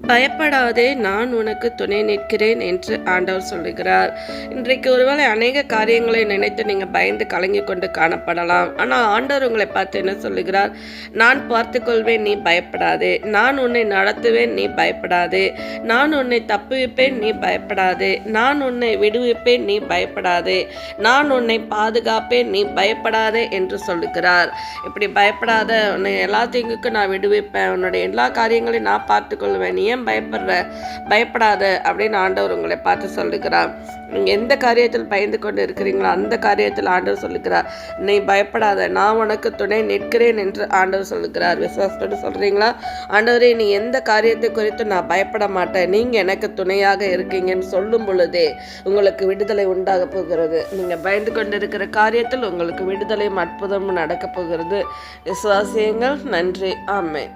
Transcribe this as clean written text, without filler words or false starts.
பயப்படாதே, நான் உனக்கு துணை நிற்கிறேன் என்று ஆண்டவர் சொல்லுகிறார். இன்றைக்கு ஒருவேளை அநேக காரியங்களை நினைத்து நீங்கள் பயந்து கலங்கி கொண்டு காணப்படலாம். ஆனால் ஆண்டவர் உங்களை பார்த்து என்ன சொல்லுகிறார்? நான் பார்த்துக்கொள்வேன், நீ பயப்படாதே. நான் உன்னை நடத்துவேன், நீ பயப்படாதே. நான் உன்னை தப்புவிப்பேன், நீ பயப்படாதே. நான் உன்னை விடுவிப்பேன், நீ பயப்படாதே. நான் உன்னை பாதுகாப்பேன், நீ பயப்படாதே என்று சொல்லுகிறார். இப்படி பயப்படாத, உன்னை எல்லா தீங்குக்கும் நான் விடுவிப்பேன், உன்னுடைய எல்லா காரியங்களையும் நான் பார்த்துக்கொள்வேன், நீ ஏன் பயப்படாத அப்படின்னு ஆண்டவர் உங்களை பார்த்து சொல்லுகிறார். நீங்கள் எந்த காரியத்தில் பயந்து கொண்டு இருக்கிறீங்களோ அந்த காரியத்தில் ஆண்டவர் சொல்லுகிறார், நீ பயப்படாத, நான் உனக்கு துணை நிற்கிறேன் என்று ஆண்டவர் சொல்லுகிறார். விசுவாசத்தோடு சொல்கிறீங்களா? ஆண்டவரே, நீ எந்த காரியத்தை குறித்து நான் பயப்பட மாட்டேன், நீங்கள் எனக்கு துணையாக இருக்கீங்கன்னு சொல்லும் பொழுதே உங்களுக்கு விடுதலை உண்டாக போகிறது. நீங்கள் பயந்து கொண்டு இருக்கிற காரியத்தில் உங்களுக்கு விடுதலையும் அற்புதமும் நடக்கப் போகிறது. விசுவாசியுங்கள். நன்றி. ஆமென்.